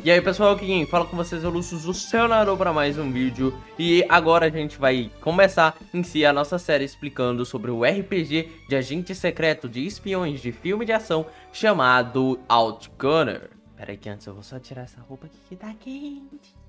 E aí pessoal, aqui quem fala com vocês é o Lúcio, o seu narrador, para mais um vídeo. E agora a gente vai começar em si a nossa série explicando sobre o RPG de agente secreto de espiões de filme de ação chamado Outgunner. Pera aí que antes eu vou só tirar essa roupa aqui que tá quente.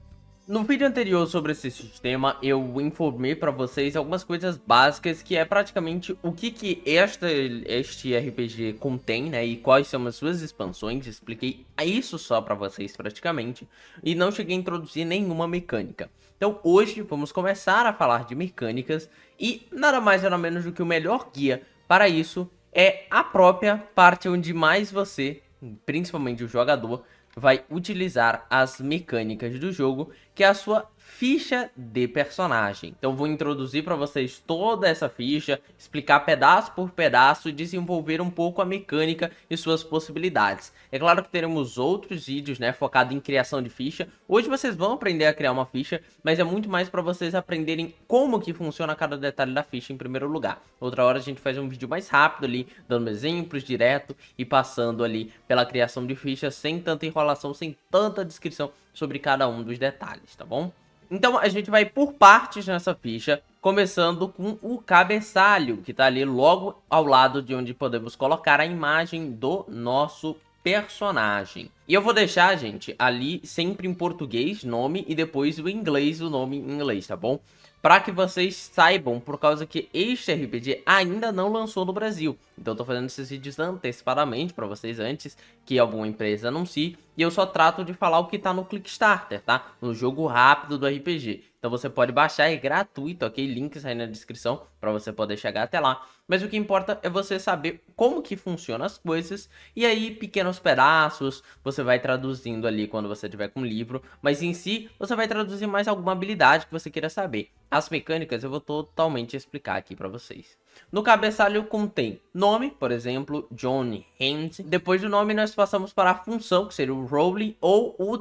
No vídeo anterior sobre esse sistema, eu informei para vocês algumas coisas básicas, que é praticamente o que este RPG contém, né, e quais são as suas expansões. Expliquei isso só para vocês praticamente, e não cheguei a introduzir nenhuma mecânica. Então hoje vamos começar a falar de mecânicas, e nada mais nada menos do que o melhor guia para isso é a própria parte onde mais você, principalmente o jogador, vai utilizar as mecânicas do jogo, que é a sua ficha de personagem. Então vou introduzir para vocês toda essa ficha, explicar pedaço por pedaço e desenvolver um pouco a mecânica e suas possibilidades. É claro que teremos outros vídeos, né, focado em criação de ficha. Hoje vocês vão aprender a criar uma ficha, mas é muito mais para vocês aprenderem como que funciona cada detalhe da ficha em primeiro lugar. Outra hora a gente faz um vídeo mais rápido ali, dando exemplos direto e passando ali pela criação de fichas sem tanta enrolação, sem tanta descrição sobre cada um dos detalhes, tá bom? Então a gente vai por partes nessa ficha, começando com o cabeçalho, que tá ali logo ao lado de onde podemos colocar a imagem do nosso personagem. E eu vou deixar, gente, ali sempre em português, nome, e depois o inglês, o nome em inglês, tá bom? Para que vocês saibam, por causa que este RPG ainda não lançou no Brasil. Então eu tô fazendo esses vídeos antecipadamente para vocês antes que alguma empresa anuncie. E eu só trato de falar o que tá no Kickstarter, tá? No jogo rápido do RPG. Então você pode baixar, é gratuito, ok? Links aí na descrição para você poder chegar até lá. Mas o que importa é você saber como que funcionam as coisas. E aí, pequenos pedaços, você vai traduzindo ali quando você tiver com o livro. Mas em si, você vai traduzir mais alguma habilidade que você queira saber. As mecânicas eu vou totalmente explicar aqui para vocês. No cabeçalho contém nome, por exemplo, John Haynes. Depois do nome nós passamos para a função, que seria o role ou o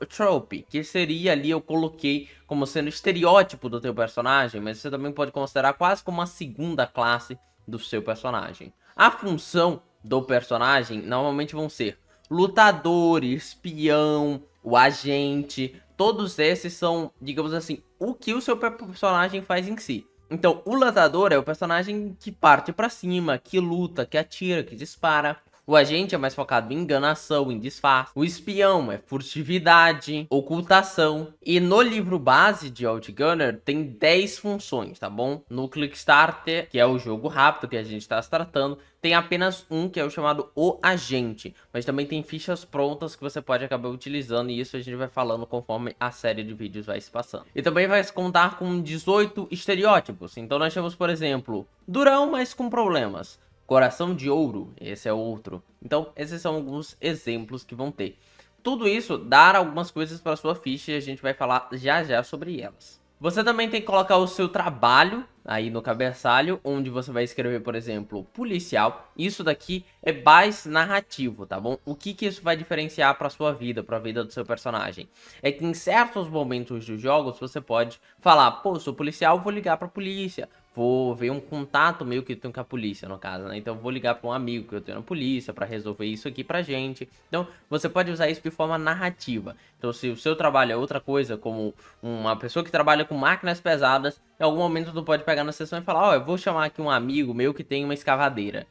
trope, que seria ali, eu coloquei como sendo estereótipo do teu personagem, mas você também pode considerar quase como uma segunda classe do seu personagem. A função do personagem normalmente vão ser lutador, espião, o agente. Todos esses são, digamos assim, o que o seu personagem faz em si. Então, o lutador é o personagem que parte pra cima, que luta, que atira, que dispara. O agente é mais focado em enganação, em disfarce. O espião é furtividade, ocultação. E no livro base de Outgunner tem 10 funções, tá bom? No Kickstarter, que é o jogo rápido que a gente está se tratando, tem apenas um, que é o chamado O Agente. Mas também tem fichas prontas que você pode acabar utilizando, e isso a gente vai falando conforme a série de vídeos vai se passando. E também vai contar com 18 estereótipos. Então nós temos, por exemplo, durão, mas com problemas. Coração de ouro, esse é outro. Então, esses são alguns exemplos que vão ter. Tudo isso dá algumas coisas para sua ficha e a gente vai falar já já sobre elas. Você também tem que colocar o seu trabalho aí no cabeçalho, onde você vai escrever, por exemplo, policial. Isso daqui é mais narrativo, tá bom? O que isso vai diferenciar para sua vida, para a vida do seu personagem? É que em certos momentos dos jogos você pode falar, pô, sou policial, vou ligar para a polícia. Vou ver um contato meu que eu tenho com a polícia, no caso, né? Então vou ligar para um amigo que eu tenho na polícia para resolver isso aqui pra gente. Então você pode usar isso de forma narrativa. Então se o seu trabalho é outra coisa, como uma pessoa que trabalha com máquinas pesadas, em algum momento tu pode pegar na sessão e falar, ó, eu vou chamar aqui um amigo meu que tem uma escavadeira.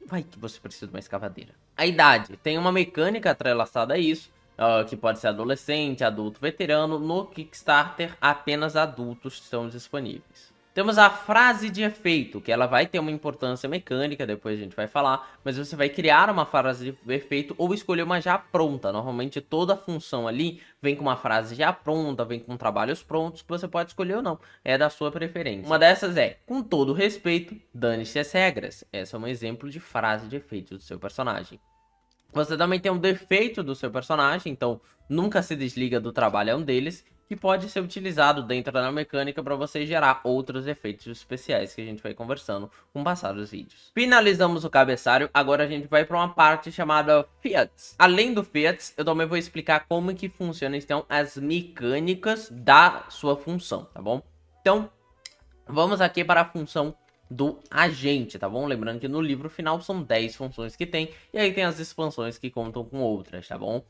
Vai que você precisa de uma escavadeira. A idade, tem uma mecânica atrelaçada a isso, que pode ser adolescente, adulto, veterano. No Kickstarter apenas adultos estão disponíveis. Temos a frase de efeito, que ela vai ter uma importância mecânica, depois a gente vai falar, mas você vai criar uma frase de efeito ou escolher uma já pronta. Normalmente toda função ali vem com uma frase já pronta, vem com trabalhos prontos, que você pode escolher ou não, é da sua preferência. Uma dessas é, com todo respeito, dane-se as regras. Essa é um exemplo de frase de efeito do seu personagem. Você também tem um defeito do seu personagem, então nunca se desliga do trabalho, é um deles, que pode ser utilizado dentro da mecânica para você gerar outros efeitos especiais que a gente vai conversando com o passar dos vídeos. Finalizamos o cabeçalho, agora a gente vai para uma parte chamada Fiats. Além do Fiats, eu também vou explicar como que funciona então as mecânicas da sua função, tá bom? Então, vamos aqui para a função do agente, tá bom? Lembrando que no livro final são 10 funções que tem, e aí tem as expansões que contam com outras, tá bom?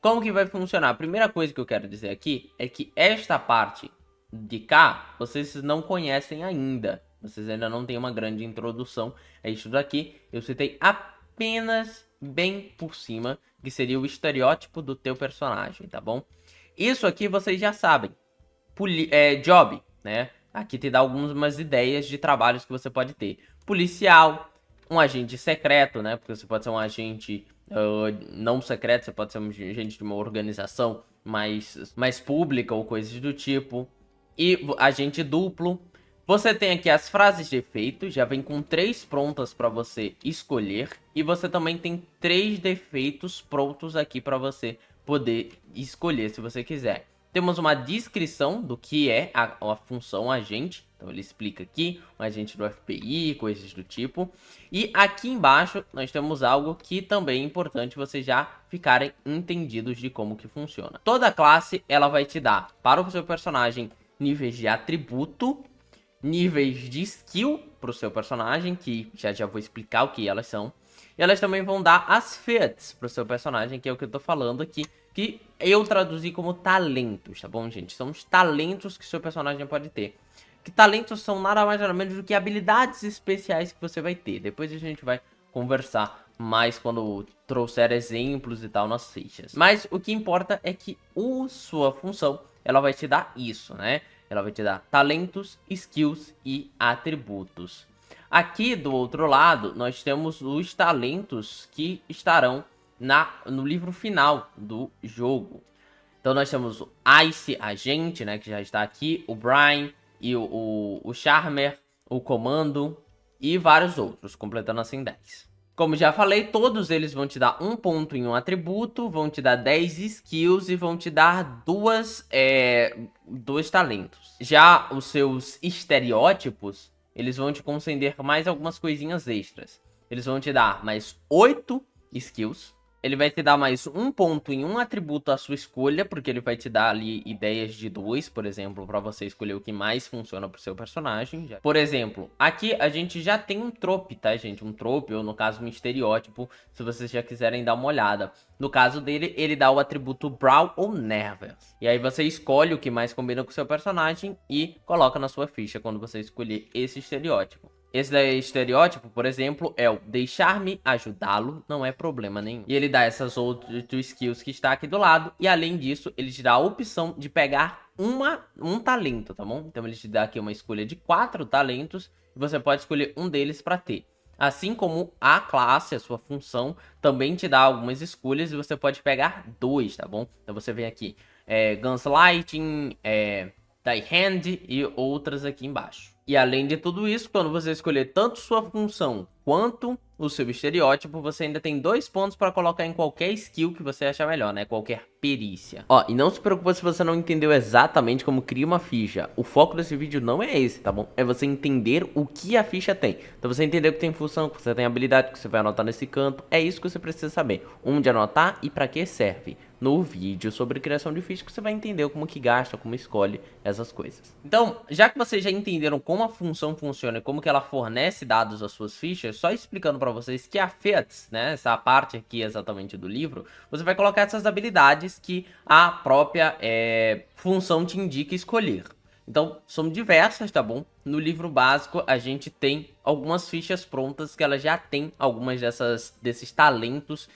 Como que vai funcionar? A primeira coisa que eu quero dizer aqui é que esta parte de cá, vocês não conhecem ainda. Vocês ainda não têm uma grande introdução a isso daqui. Eu citei apenas bem por cima, que seria o estereótipo do teu personagem, tá bom? Isso aqui vocês já sabem. Job, né? Aqui te dá algumas ideias de trabalhos que você pode ter. Policial, um agente secreto, né? Porque você pode ser um agente não secreto, você pode ser um agente de uma organização mais pública ou coisas do tipo. E agente duplo. Você tem aqui as frases de efeito, já vem com 3 prontas para você escolher. E você também tem 3 defeitos prontos aqui para você poder escolher se você quiser. Temos uma descrição do que é a função agente. Então ele explica aqui, um agente do FBI, coisas do tipo. E aqui embaixo nós temos algo que também é importante vocês já ficarem entendidos de como que funciona. Toda classe ela vai te dar para o seu personagem níveis de atributo, níveis de skill para o seu personagem, que já vou explicar o que elas são. E elas também vão dar as feats para o seu personagem, que é o que eu tô falando aqui, que eu traduzi como talentos, tá bom, gente? São os talentos que o seu personagem pode ter. Que talentos são nada mais nada menos do que habilidades especiais que você vai ter. Depois a gente vai conversar mais quando trouxer exemplos e tal nas fichas. Mas o que importa é que sua função, ela vai te dar isso, né? Ela vai te dar talentos, skills e atributos. Aqui do outro lado, nós temos os talentos que estarão no livro final do jogo. Então nós temos o Ice, agente, né, que já está aqui, o Brian e o Charmer, o Comando e vários outros, completando assim 10. Como já falei, todos eles vão te dar 1 ponto em um atributo, vão te dar 10 skills e vão te dar 2 talentos. Já os seus estereótipos, eles vão te conceder mais algumas coisinhas extras. Eles vão te dar mais 8 skills. Ele vai te dar mais 1 ponto em um atributo à sua escolha, porque ele vai te dar ali ideias de 2, por exemplo, para você escolher o que mais funciona pro seu personagem. Por exemplo, aqui a gente já tem um trope, tá, gente? Um trope, ou no caso um estereótipo, se vocês já quiserem dar uma olhada. No caso dele, ele dá o atributo Brawl ou Nervous. E aí você escolhe o que mais combina com o seu personagem e coloca na sua ficha quando você escolher esse estereótipo. Esse estereótipo, por exemplo, é o deixar-me ajudá-lo, não é problema nenhum. E ele dá essas outras skills que está aqui do lado. E além disso, ele te dá a opção de pegar um talento, tá bom? Então ele te dá aqui uma escolha de 4 talentos. E você pode escolher um deles para ter. Assim como a classe, a sua função, também te dá algumas escolhas e você pode pegar 2, tá bom? Então você vem aqui, Gunslighting, Die Hand e outras aqui embaixo. E além de tudo isso, quando você escolher tanto sua função quanto o seu estereótipo, você ainda tem 2 pontos para colocar em qualquer skill que você achar melhor, né? Qualquer perícia. Ó, e não se preocupe se você não entendeu exatamente como cria uma ficha. O foco desse vídeo não é esse, tá bom? É você entender o que a ficha tem. Então você entender que tem função, que você tem habilidade, que você vai anotar nesse canto. É isso que você precisa saber. Onde anotar e para que serve. No vídeo sobre criação de ficha, que você vai entender como que gasta, como escolhe essas coisas. Então, já que vocês já entenderam como a função funciona e como que ela fornece dados às suas fichas, só explicando para vocês que a FEATS, né, essa parte aqui exatamente do livro, você vai colocar essas habilidades que a própria função te indica escolher. Então, são diversas, tá bom? No livro básico, a gente tem algumas fichas prontas que ela já tem algumas desses talentos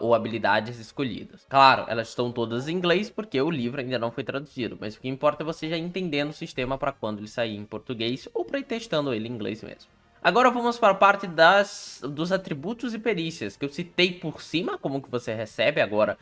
ou habilidades escolhidas. Claro, elas estão todas em inglês porque o livro ainda não foi traduzido, mas o que importa é você já entendendo o sistema para quando ele sair em português ou para ir testando ele em inglês mesmo. Agora vamos para a parte dos atributos e perícias, que eu citei por cima, como que você recebe agora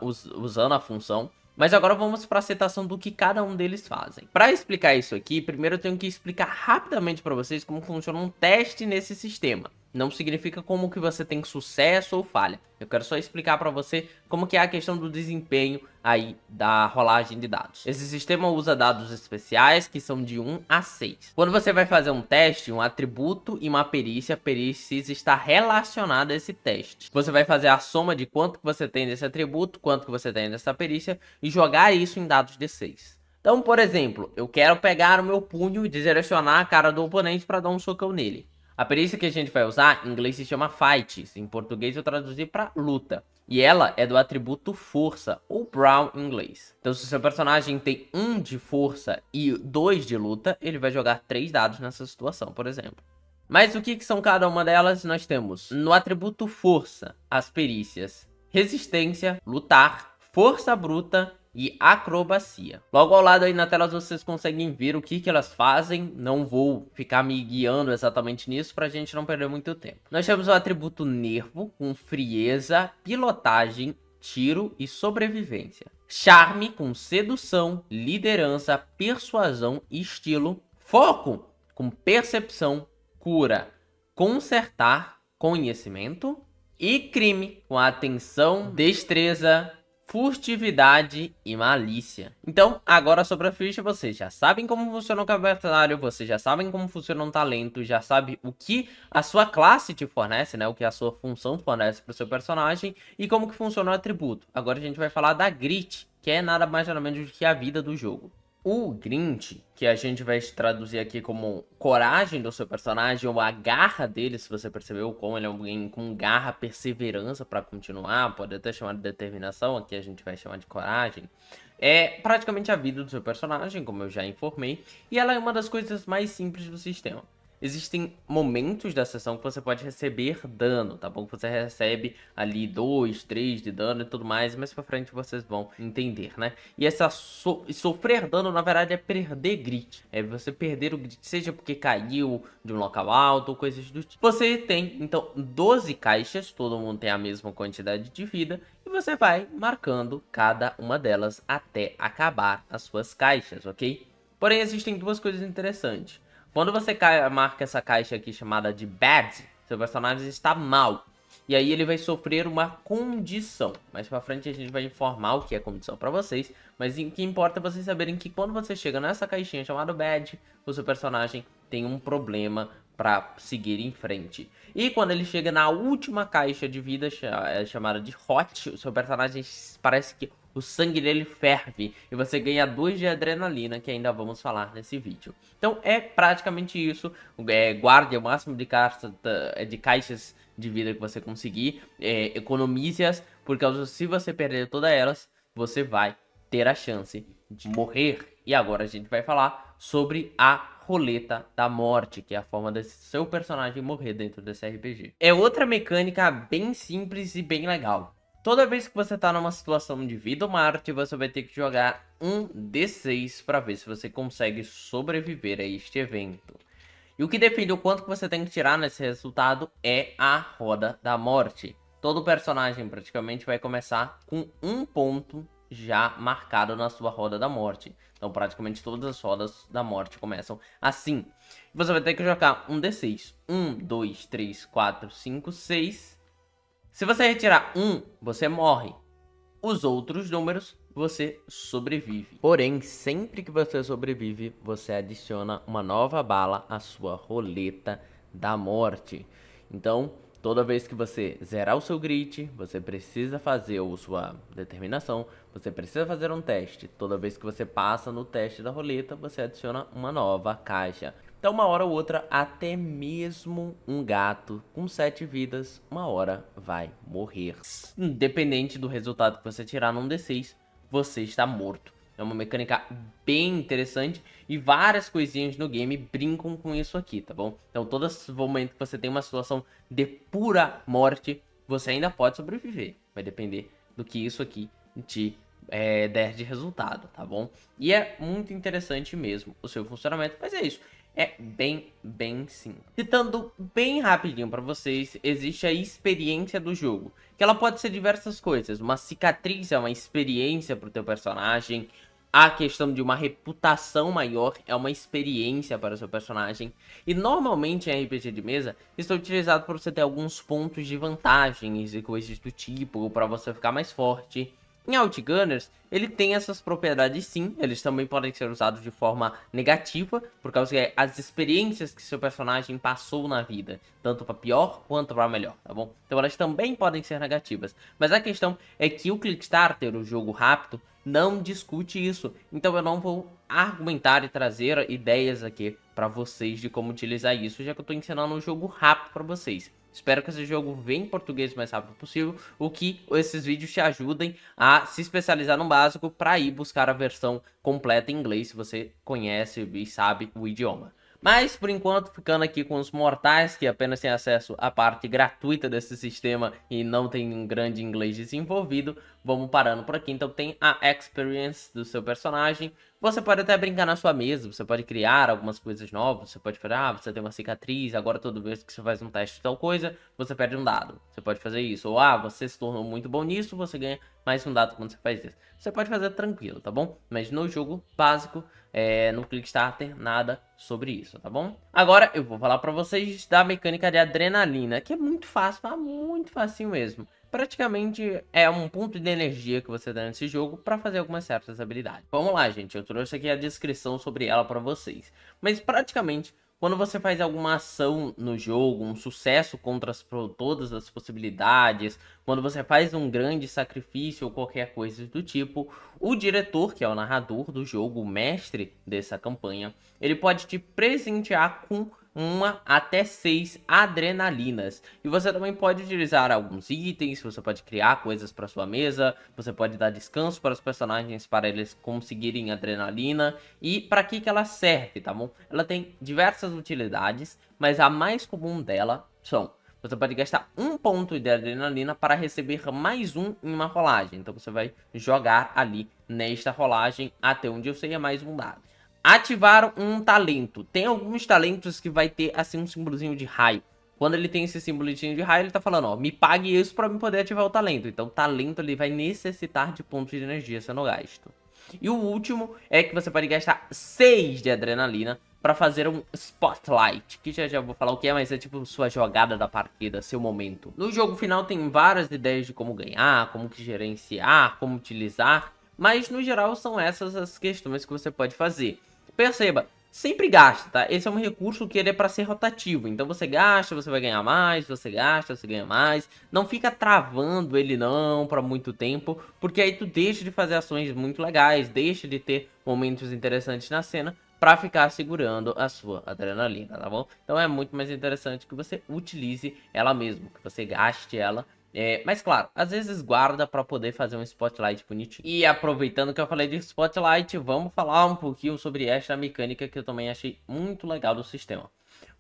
usando a função. Mas agora vamos para a citação do que cada um deles fazem. Para explicar isso aqui, primeiro eu tenho que explicar rapidamente para vocês como funciona um teste nesse sistema. Não significa como que você tem sucesso ou falha. Eu quero só explicar para você como que é a questão do desempenho aí da rolagem de dados. Esse sistema usa dados especiais que são de 1 a 6. Quando você vai fazer um teste, um atributo e uma perícia, a perícia está relacionada a esse teste. Você vai fazer a soma de quanto que você tem desse atributo, quanto que você tem dessa perícia e jogar isso em dados de 6. Então, por exemplo, eu quero pegar o meu punho e direcionar a cara do oponente para dar um socão nele. A perícia que a gente vai usar, em inglês se chama Fight, em português eu traduzi para luta. E ela é do atributo força, ou Brawl em inglês. Então se o seu personagem tem 1 de força e 2 de luta, ele vai jogar 3 dados nessa situação, por exemplo. Mas o que são cada uma delas? Nós temos no atributo força, as perícias resistência, lutar, força bruta e acrobacia. Logo ao lado aí na tela vocês conseguem ver o que elas fazem. Não vou ficar me guiando exatamente nisso pra gente não perder muito tempo. Nós temos o atributo nervo com frieza, pilotagem, tiro e sobrevivência. Charme com sedução, liderança, persuasão e estilo. Foco com percepção, cura, consertar, conhecimento. E crime com atenção, destreza, furtividade e malícia. Então, agora sobre a ficha, vocês já sabem como funciona o cabeçalho, vocês já sabem como funciona um talento, já sabem o que a sua classe te fornece, né? O que a sua função fornece para o seu personagem e como que funciona o atributo. Agora a gente vai falar da Grit, que é nada mais nada menos do que a vida do jogo. O Grit, que a gente vai traduzir aqui como coragem do seu personagem, ou a garra dele, se você percebeu, como ele é alguém com garra, perseverança para continuar, pode até chamar de determinação, aqui a gente vai chamar de coragem. É praticamente a vida do seu personagem, como eu já informei, e ela é uma das coisas mais simples do sistema. Existem momentos da sessão que você pode receber dano, tá bom? Que você recebe ali 2, 3 de dano e tudo mais, mas pra frente vocês vão entender, né? E essa sofrer dano, na verdade, é perder grit. É você perder o grit, seja porque caiu de um local alto ou coisas do tipo. Você tem, então, 12 caixas, todo mundo tem a mesma quantidade de vida, e você vai marcando cada uma delas até acabar as suas caixas, ok? Porém, existem duas coisas interessantes. Quando você marca essa caixa aqui chamada de Bad, seu personagem está mal. E aí ele vai sofrer uma condição. Mais pra frente a gente vai informar o que é condição pra vocês. Mas o que importa é vocês saberem que quando você chega nessa caixinha chamada Bad, o seu personagem tem um problema pra seguir em frente. E quando ele chega na última caixa de vida, chamada de Hot, o seu personagem parece que o sangue dele ferve e você ganha 2 de adrenalina, que ainda vamos falar nesse vídeo. Então é praticamente isso. Guarde o máximo de caixas de vida que você conseguir. Economize-as, porque se você perder todas elas, você vai ter a chance de morrer. E agora a gente vai falar sobre a roleta da morte, que é a forma desse seu personagem morrer dentro desse RPG. É outra mecânica bem simples e bem legal. Toda vez que você tá numa situação de vida ou morte, você vai ter que jogar um D6 para ver se você consegue sobreviver a este evento. E o que define o quanto que você tem que tirar nesse resultado é a roda da morte. Todo personagem praticamente vai começar com um ponto já marcado na sua roda da morte. Então praticamente todas as rodas da morte começam assim. Você vai ter que jogar um D6. 1, 2, 3, 4, 5, 6... Se você retirar 1, você morre. Os outros números, você sobrevive. Porém, sempre que você sobrevive, você adiciona uma nova bala à sua roleta da morte. Então, toda vez que você zerar o seu grit, você precisa fazer a sua determinação, você precisa fazer um teste. Toda vez que você passa no teste da roleta, você adiciona uma nova caixa. Então, uma hora ou outra, até mesmo um gato com 7 vidas, uma hora vai morrer. Independente do resultado que você tirar num D6, você está morto. É uma mecânica bem interessante e várias coisinhas no game brincam com isso aqui, tá bom? Então, todo momento que você tem uma situação de pura morte, você ainda pode sobreviver. Vai depender do que isso aqui te der de resultado, tá bom? E é muito interessante mesmo o seu funcionamento, mas é isso. É bem simples. Citando bem rapidinho para vocês, existe a experiência do jogo, que ela pode ser diversas coisas. Uma cicatriz é uma experiência para o teu personagem. A questão de uma reputação maior é uma experiência para o seu personagem. E normalmente em RPG de mesa, isso é utilizado para você ter alguns pontos de vantagens e coisas do tipo, ou para você ficar mais forte. Em Outgunners, ele tem essas propriedades sim, eles também podem ser usados de forma negativa, por causa que as experiências que seu personagem passou na vida, tanto para pior quanto para melhor, tá bom? Então elas também podem ser negativas, mas a questão é que o Quickstarter, o jogo rápido, não discute isso, então eu não vou argumentar e trazer ideias aqui pra vocês de como utilizar isso, já que eu tô ensinando um jogo rápido pra vocês. Espero que esse jogo venha em português o mais rápido possível, o que esses vídeos te ajudem a se especializar no básico para ir buscar a versão completa em inglês, se você conhece e sabe o idioma. Mas, por enquanto, ficando aqui com os mortais, que apenas têm acesso à parte gratuita desse sistema e não tem um grande inglês desenvolvido, vamos parando por aqui. Então tem a experience do seu personagem. Você pode até brincar na sua mesa, você pode criar algumas coisas novas, você pode falar, você tem uma cicatriz, agora toda vez que você faz um teste de tal coisa, você perde um dado. Você pode fazer isso. Ou, você se tornou muito bom nisso, você ganha mais um dado quando você faz isso. Você pode fazer tranquilo, tá bom? Mas no jogo básico, no Kickstarter, nada sobre isso, tá bom? Agora eu vou falar pra vocês da mecânica de adrenalina, que é muito fácil, tá? Muito facinho mesmo. Praticamente é um ponto de energia que você dá nesse jogo para fazer algumas certas habilidades. Vamos lá, gente, eu trouxe aqui a descrição sobre ela para vocês. Mas praticamente, quando você faz alguma ação no jogo, um sucesso contra todas as possibilidades, quando você faz um grande sacrifício ou qualquer coisa do tipo, o diretor, que é o narrador do jogo, o mestre dessa campanha, ele pode te presentear com 1 até 6 adrenalinas. E você também pode utilizar alguns itens, você pode criar coisas para sua mesa, você pode dar descanso para os personagens para eles conseguirem adrenalina. E para que ela serve, tá bom? Ela tem diversas utilidades, mas a mais comum dela são: você pode gastar 1 ponto de adrenalina para receber mais 1 em uma rolagem. Então você vai jogar ali nesta rolagem até onde eu sei é mais um dado. Ativar um talento. Tem alguns talentos que vai ter assim um símbolozinho de raio. Quando ele tem esse símbolozinho de raio, ele tá falando, ó, me pague isso pra eu poder ativar o talento. Então o talento ele vai necessitar de pontos de energia sendo gasto. E o último é que você pode gastar 6 de adrenalina para fazer um Spotlight, que já vou falar o que é, mas é tipo sua jogada da partida, seu momento. No jogo final tem várias ideias de como ganhar, como que gerenciar, como utilizar, mas no geral são essas as questões que você pode fazer. Perceba, sempre gasta, tá? Esse é um recurso que ele é para ser rotativo. Então você gasta, você vai ganhar mais, você gasta, você ganha mais. Não fica travando ele não para muito tempo, porque aí tu deixa de fazer ações muito legais, deixa de ter momentos interessantes na cena para ficar segurando a sua adrenalina, tá bom? Então é muito mais interessante que você utilize ela mesmo, que você gaste ela. Mas claro, às vezes guarda para poder fazer um Spotlight bonitinho. E aproveitando que eu falei de Spotlight, vamos falar um pouquinho sobre esta mecânica que eu também achei muito legal do sistema.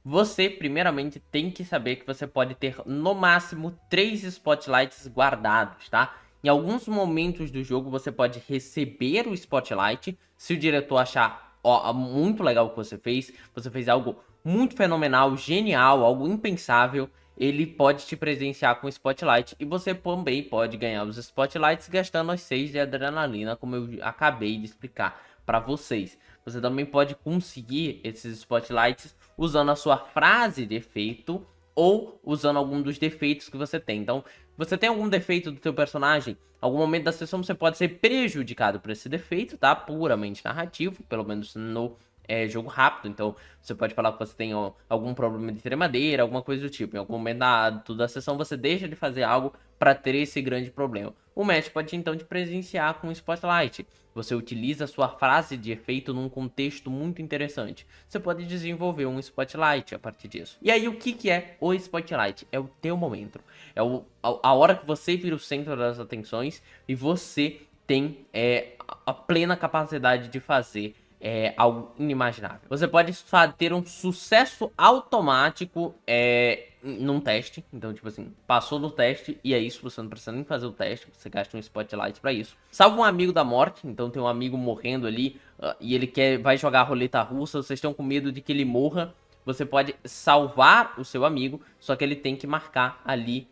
Você, primeiramente, tem que saber que você pode ter no máximo 3 Spotlights guardados, tá? Em alguns momentos do jogo você pode receber o Spotlight, se o diretor achar muito legal o que você fez algo muito fenomenal, genial, algo impensável, ele pode te presentear com Spotlight e você também pode ganhar os Spotlights gastando as 6 de adrenalina, como eu acabei de explicar para vocês. Você também pode conseguir esses Spotlights usando a sua frase de efeito ou usando algum dos defeitos que você tem. Então, você tem algum defeito do seu personagem, algum momento da sessão você pode ser prejudicado por esse defeito, tá? Puramente narrativo, pelo menos no jogo rápido. Então você pode falar que você tem algum problema de tremadeira, alguma coisa do tipo. Em algum momento da sessão você deixa de fazer algo para ter esse grande problema. O mestre pode então te presenciar com um Spotlight. Você utiliza a sua frase de efeito num contexto muito interessante. Você pode desenvolver um Spotlight a partir disso. E aí o que é o Spotlight? É o teu momento. É a hora que você vira o centro das atenções e você tem a plena capacidade de fazer algo inimaginável. Você pode ter um sucesso automático num teste. Então, tipo assim, passou no teste e é isso, você não precisa nem fazer o teste, você gasta um Spotlight pra isso. Salva um amigo da morte, então tem um amigo morrendo ali e ele vai jogar a roleta russa, vocês estão com medo de que ele morra. Você pode salvar o seu amigo, só que ele tem que marcar ali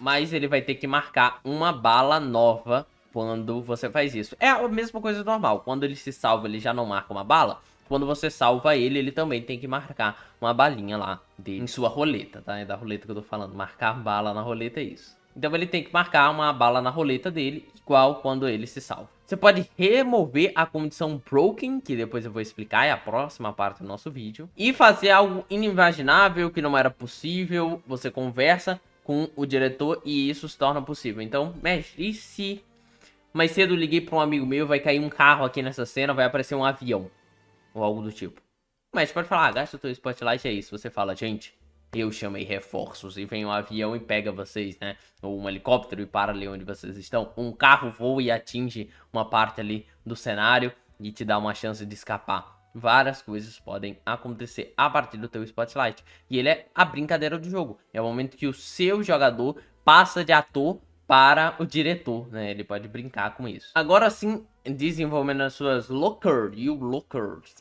mas ele vai ter que marcar uma bala nova quando você faz isso. É a mesma coisa normal. Quando ele se salva, ele já não marca uma bala. Quando você salva ele, ele também tem que marcar uma balinha lá em sua roleta, tá? É da roleta que eu tô falando. Marcar bala na roleta é isso. Então ele tem que marcar uma bala na roleta dele, igual quando ele se salva. Você pode remover a condição broken, que depois eu vou explicar, é a próxima parte do nosso vídeo. E fazer algo inimaginável, que não era possível. Você conversa com o diretor e isso se torna possível. Então, mestre, e se mais cedo eu liguei para um amigo meu, vai cair um carro aqui nessa cena, vai aparecer um avião ou algo do tipo? O mestre pode falar, gasta o teu Spotlight, é isso. Você fala, gente, eu chamei reforços e vem um avião e pega vocês, né? Ou um helicóptero e para ali onde vocês estão. Um carro voa e atinge uma parte ali do cenário e te dá uma chance de escapar. Várias coisas podem acontecer a partir do teu Spotlight. E ele é a brincadeira do jogo. É o momento que o seu jogador passa de ator para o diretor, né? Ele pode brincar com isso. Agora sim, desenvolvendo as suas lockers,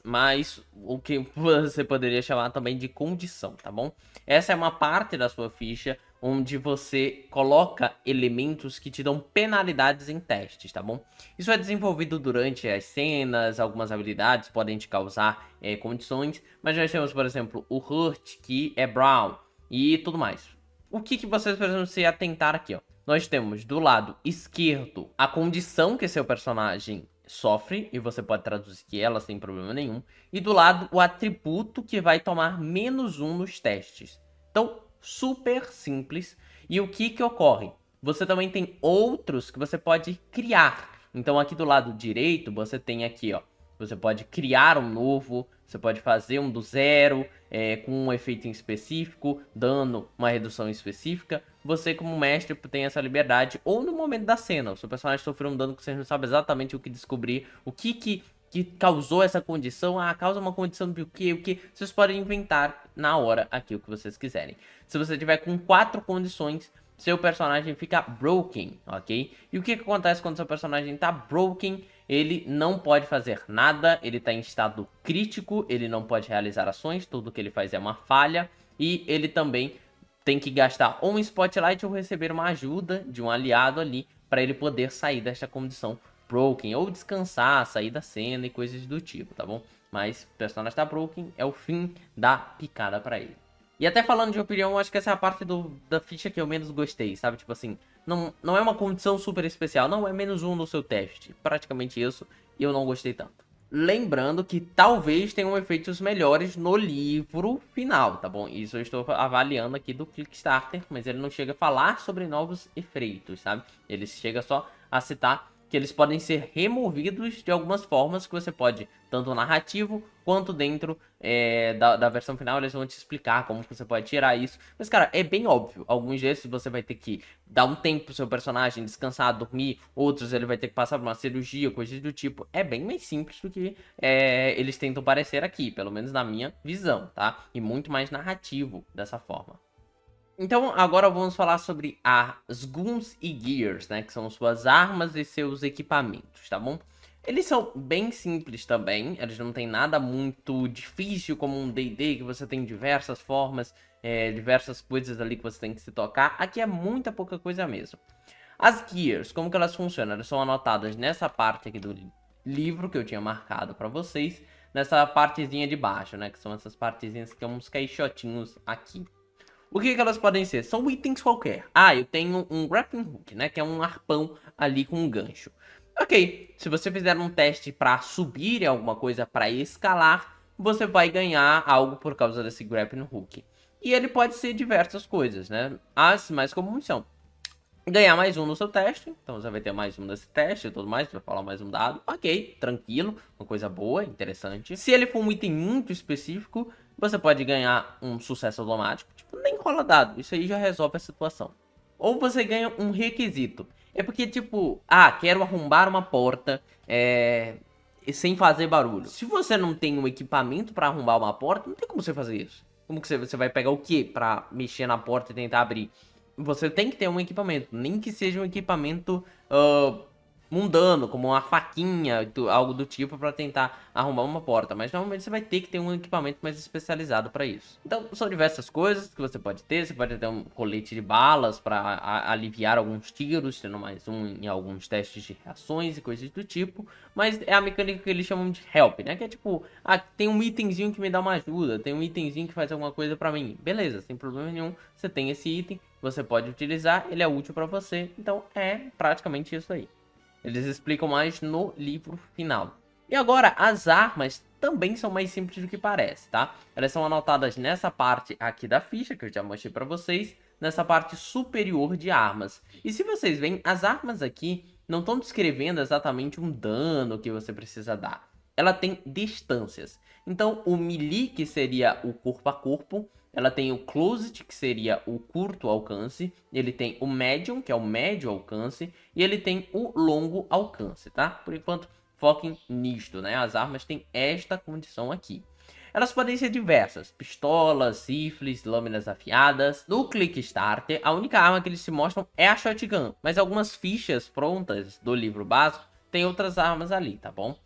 mas o que você poderia chamar também de condição, tá bom? Essa é uma parte da sua ficha onde você coloca elementos que te dão penalidades em testes, tá bom? Isso é desenvolvido durante as cenas, algumas habilidades podem te causar condições, mas nós temos, por exemplo, o Hurt, que é Brown, e tudo mais. O que vocês precisam se atentar aqui, ó? Nós temos do lado esquerdo a condição que seu personagem sofre, e você pode traduzir ela sem problema nenhum. E do lado o atributo que vai tomar -1 nos testes. Então, super simples. E o que ocorre? Você também tem outros que você pode criar. Então aqui do lado direito você tem aqui, ó. Você pode criar um novo, você pode fazer um do zero, com um efeito em específico, dando uma redução específica. Você, como mestre, tem essa liberdade. Ou no momento da cena, o seu personagem sofreu um dano que você não sabe exatamente o que descobrir, o que causou essa condição. Ah, causa uma condição do que, o que. Vocês podem inventar na hora aqui o que vocês quiserem. Se você tiver com 4 condições, seu personagem fica broken, ok? E o que acontece quando seu personagem tá broken? Ele não pode fazer nada, ele tá em estado crítico, ele não pode realizar ações, tudo que ele faz é uma falha. E ele também tem que gastar ou um Spotlight ou receber uma ajuda de um aliado ali para ele poder sair desta condição broken, ou descansar, sair da cena e coisas do tipo, tá bom? Mas o personagem tá broken, é o fim da picada para ele. E até falando de opinião, eu acho que essa é a parte da ficha que eu menos gostei, sabe? Tipo assim, não é uma condição super especial, não, é -1 no seu teste. Praticamente isso, e eu não gostei tanto. Lembrando que talvez tenham efeitos melhores no livro final, tá bom? Isso eu estou avaliando aqui do Kickstarter, mas ele não chega a falar sobre novos efeitos, sabe? Ele chega só a citar que eles podem ser removidos de algumas formas que você pode, tanto narrativo quanto dentro da versão final, eles vão te explicar como que você pode tirar isso. Mas, cara, é bem óbvio. Alguns desses você vai ter que dar um tempo pro seu personagem descansar, dormir. Outros ele vai ter que passar por uma cirurgia, coisas do tipo. É bem mais simples do que eles tentam parecer aqui, pelo menos na minha visão, tá? E muito mais narrativo dessa forma. Então, agora vamos falar sobre as Guns e Gears, né? Que são suas armas e seus equipamentos, tá bom? Eles são bem simples também, eles não tem nada muito difícil como um D&D, que você tem diversas formas, diversas coisas ali que você tem que se tocar. Aqui é muita pouca coisa mesmo. As Gears, como que elas funcionam? Elas são anotadas nessa parte aqui do livro que eu tinha marcado pra vocês, nessa partezinha de baixo, né? Que são essas partezinhas que são uns caixotinhos aqui. O que elas podem ser? São itens qualquer. Ah, eu tenho um grappling hook, né? Que é um arpão ali com um gancho. Ok, se você fizer um teste para subir em alguma coisa, para escalar, você vai ganhar algo por causa desse grappling hook. E ele pode ser diversas coisas, né? As mais comuns são ganhar +1 no seu teste, então você vai ter +1 nesse teste e tudo mais, vai falar mais um dado. Ok, tranquilo, uma coisa boa, interessante. Se ele for um item muito específico, você pode ganhar um sucesso automático, tipo, nem rola dado, isso aí já resolve a situação. Ou você ganha um requisito, é porque tipo, quero arrombar uma porta, sem fazer barulho. Se você não tem um equipamento para arrombar uma porta, não tem como você fazer isso. Como que você vai pegar o que para mexer na porta e tentar abrir? Você tem que ter um equipamento, nem que seja um equipamento mundano, como uma faquinha, algo do tipo, para tentar arrumar uma porta. Mas normalmente você vai ter que ter um equipamento mais especializado para isso. Então são diversas coisas que você pode ter. Você pode ter um colete de balas para aliviar alguns tiros, tendo +1 em alguns testes de reações e coisas do tipo. Mas é a mecânica que eles chamam de help, né? Que é tipo, tem um itemzinho que me dá uma ajuda, tem um itemzinho que faz alguma coisa para mim. Beleza, sem problema nenhum, você tem esse item, você pode utilizar, ele é útil para você. Então é praticamente isso aí. Eles explicam mais no livro final. E agora, as armas também são mais simples do que parece, tá? Elas são anotadas nessa parte aqui da ficha, que eu já mostrei pra vocês, nessa parte superior de armas. E se vocês veem, as armas aqui não estão descrevendo exatamente um dano que você precisa dar. Ela tem distâncias. Então, o melee, que seria o corpo a corpo, ela tem o closed, que seria o curto alcance, ele tem o medium, que é o médio alcance, e ele tem o longo alcance, tá? Por enquanto, foquem nisto, né? As armas têm esta condição aqui. Elas podem ser diversas, pistolas, rifles, lâminas afiadas. No Quick Starter, a única arma que eles se mostram é a Shotgun, mas algumas fichas prontas do livro básico tem outras armas ali, tá bom?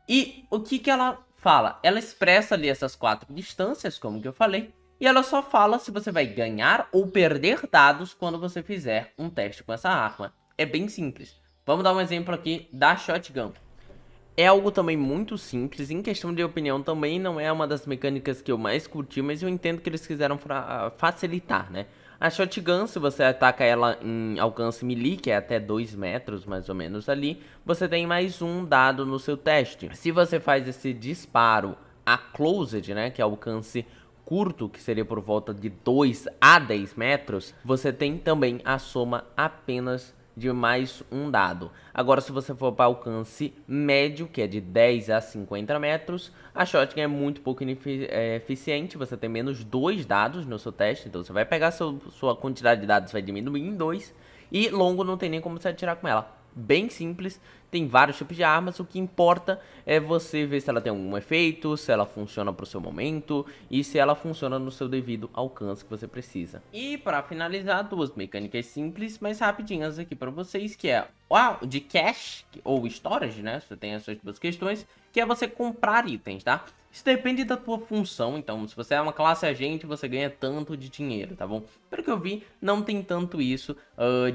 E o que ela fala? Ela expressa ali essas 4 distâncias, como que eu falei, e ela só fala se você vai ganhar ou perder dados quando você fizer um teste com essa arma. É bem simples. Vamos dar um exemplo aqui da Shotgun. É algo também muito simples, em questão de opinião também não é uma das mecânicas que eu mais curti, mas eu entendo que eles quiseram facilitar, né? A Shotgun, se você ataca ela em alcance melee, que é até 2 metros mais ou menos ali, você tem mais um dado no seu teste. Se você faz esse disparo a closed, né, que é alcance curto, que seria por volta de 2 a 10 metros, você tem também a soma apenas de mais um dado. Agora, se você for para alcance médio, que é de 10 a 50 metros, a Shotgun é muito pouco eficiente. Você tem menos 2 dados no seu teste, então você vai pegar sua quantidade de dados, vai diminuir em 2, e longo não tem nem como você atirar com ela. Bem simples, tem vários tipos de armas, o que importa é você ver se ela tem algum efeito, se ela funciona para o seu momento e se ela funciona no seu devido alcance que você precisa. E para finalizar, 2 mecânicas simples, mas rapidinhas aqui para vocês, que é o de cache ou storage, né? Você tem essas 2 questões, que é você comprar itens, tá? Isso depende da tua função, então se você é uma classe agente, você ganha tanto de dinheiro, tá bom? Pelo que eu vi, não tem tanto isso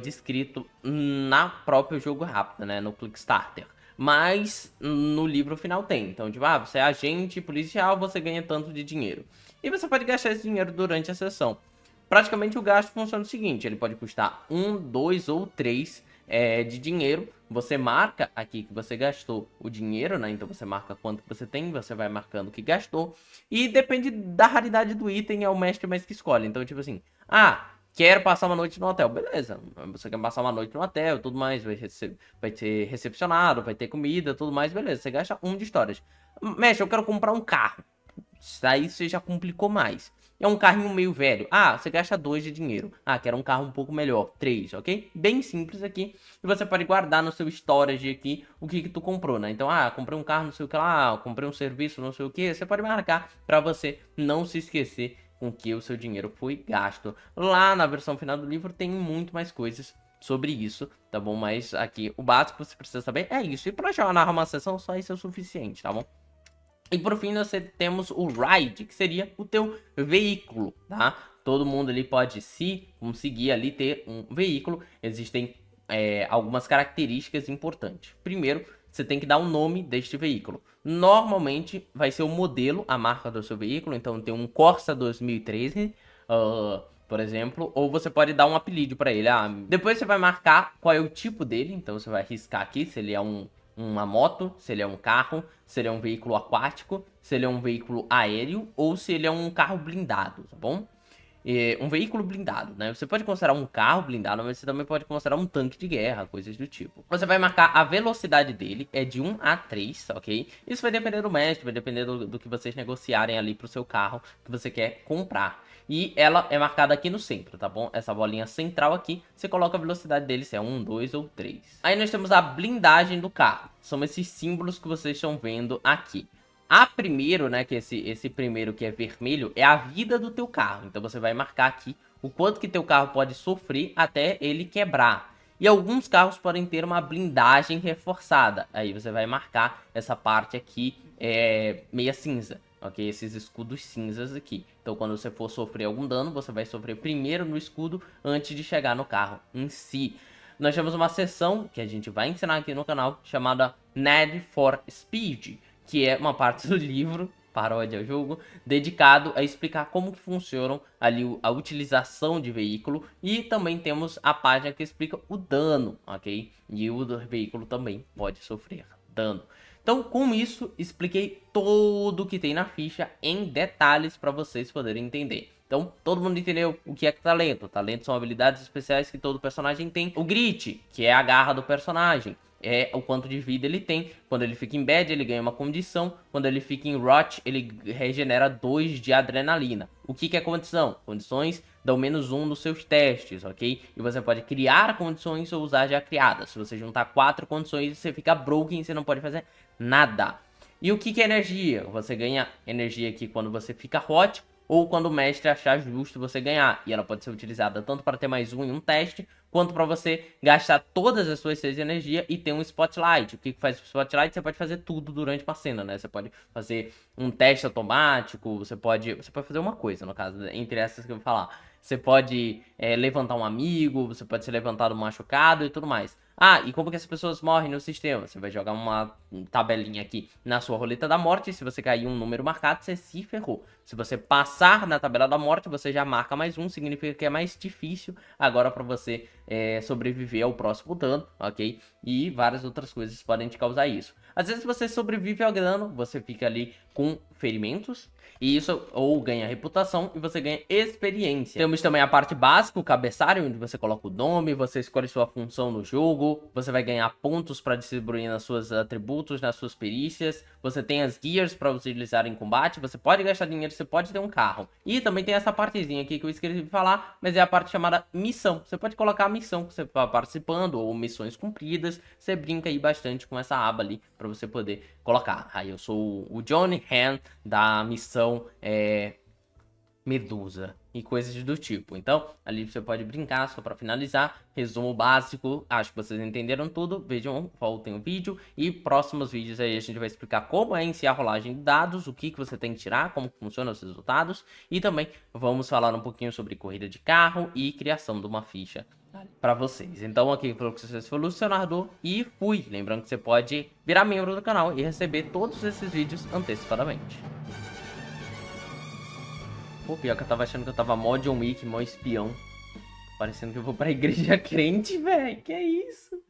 descrito na próprio jogo rápido, né? No Quick Starter. Mas no livro final tem. Então, tipo, você é agente policial, você ganha tanto de dinheiro. E você pode gastar esse dinheiro durante a sessão. Praticamente o gasto funciona o seguinte, ele pode custar 1, 2 ou 3 de dinheiro. Você marca aqui que você gastou o dinheiro, né? Então você marca quanto você tem, você vai marcando o que gastou. E depende da raridade do item, é o mestre mais que escolhe. Então, tipo assim, quero passar uma noite no hotel. Beleza, você quer passar uma noite no hotel, tudo mais, vai ter recepcionado, vai ter comida, tudo mais, beleza. Você gasta 1 de storage. Mestre, eu quero comprar um carro. Aí você já complicou mais. É um carrinho meio velho. Você gasta 2 de dinheiro. Quero um carro um pouco melhor. 3, ok? Bem simples aqui. E você pode guardar no seu storage aqui o que tu comprou, né? Então, comprei um carro, não sei o que lá. Comprei um serviço, não sei o que. Você pode marcar para você não se esquecer com que o seu dinheiro foi gasto. Lá na versão final do livro tem muito mais coisas sobre isso, tá bom? Mas aqui o básico que você precisa saber é isso. E para jogar uma sessão, só isso é o suficiente, tá bom? E por fim, nós temos o Ride, que seria o teu veículo, tá? Todo mundo ali pode, se conseguir ali ter um veículo, existem algumas características importantes. Primeiro, você tem que dar o nome deste veículo. Normalmente vai ser o modelo, a marca do seu veículo, então tem um Corsa 2013, por exemplo, ou você pode dar um apelido para ele. Depois você vai marcar qual é o tipo dele, então você vai riscar aqui se ele é uma moto, se ele é um carro, se ele é um veículo aquático, se ele é um veículo aéreo ou se ele é um carro blindado, tá bom? Um veículo blindado, né? Você pode considerar um carro blindado, mas você também pode considerar um tanque de guerra, coisas do tipo. Você vai marcar a velocidade dele, é de 1 a 3, ok? Isso vai depender do mestre, vai depender do que vocês negociarem ali pro seu carro que você quer comprar. E ela é marcada aqui no centro, tá bom? Essa bolinha central aqui, você coloca a velocidade dele, se é 1, 2 ou 3. Aí nós temos a blindagem do carro. São esses símbolos que vocês estão vendo aqui. A primeiro, né, que esse primeiro que é vermelho, é a vida do teu carro. Então você vai marcar aqui o quanto que teu carro pode sofrer até ele quebrar. E alguns carros podem ter uma blindagem reforçada. Aí você vai marcar essa parte aqui, meia cinza. Ok, esses escudos cinzas aqui. Então quando você for sofrer algum dano, você vai sofrer primeiro no escudo antes de chegar no carro em si. Nós temos uma seção que a gente vai ensinar aqui no canal chamada Need for Speed, que é uma parte do livro, paródia ao jogo, dedicado a explicar como que funcionam ali a utilização de veículo. E também temos a página que explica o dano, ok? E o veículo também pode sofrer dano. Então, com isso, expliquei tudo que tem na ficha em detalhes para vocês poderem entender. Então, todo mundo entendeu o que é talento. Talento são habilidades especiais que todo personagem tem. O Grit, que é a garra do personagem. é o quanto de vida ele tem. Quando ele fica em bad, ele ganha uma condição. Quando ele fica em rot, ele regenera 2 de adrenalina. O que é condição? Condições dão -1 nos seus testes, ok? E você pode criar condições ou usar já criadas. Se você juntar 4 condições, você fica broken, você não pode fazer nada. E o que é energia? Você ganha energia aqui quando você fica hot ou quando o mestre achar justo você ganhar. E ela pode ser utilizada tanto para ter +1 em um teste, quanto para você gastar todas as suas 6 de energia e ter um Spotlight. O que faz o Spotlight? Você pode fazer tudo durante uma cena, né? Você pode fazer um teste automático, você pode fazer uma coisa, no caso, entre essas que eu vou falar. Você pode levantar um amigo, você pode ser levantado machucado e tudo mais. Ah, e como que as pessoas morrem no sistema? Você vai jogar uma tabelinha aqui na sua roleta da morte, e se você cair um número marcado, você se ferrou. Se você passar na tabela da morte, você já marca +1, significa que é mais difícil agora pra você sobreviver ao próximo dano, ok? E várias outras coisas podem te causar isso. Às vezes você sobrevive ao dano, você fica ali com ferimentos, e isso ou ganha reputação e você ganha experiência. Temos também a parte básica, o cabeçalho, onde você coloca o nome, você escolhe sua função no jogo, você vai ganhar pontos para distribuir nas suas atributos, nas suas perícias, você tem as gears para utilizar em combate, você pode gastar dinheiro, você pode ter um carro. E também tem essa partezinha aqui que eu esqueci de falar, mas é a parte chamada missão. Você pode colocar a missão que você está participando ou missões cumpridas, você brinca aí bastante com essa aba ali para você poder colocar. Aí eu sou o Johnny Han da missão Medusa e coisas do tipo. Então, ali você pode brincar, só para finalizar. Resumo básico, acho que vocês entenderam tudo. Vejam, voltem o vídeo. E próximos vídeos aí a gente vai explicar como é iniciar a rolagem de dados, o que você tem que tirar, como funcionam os resultados. E também vamos falar um pouquinho sobre corrida de carro e criação de uma ficha para vocês. Então aqui falou que vocês foi o Lucionardo e fui. Lembrando que você pode virar membro do canal e receber todos esses vídeos antecipadamente. Pô, pior que eu tava achando que eu tava mó John Wick, mó espião. Parecendo que eu vou pra igreja crente, velho. Que é isso?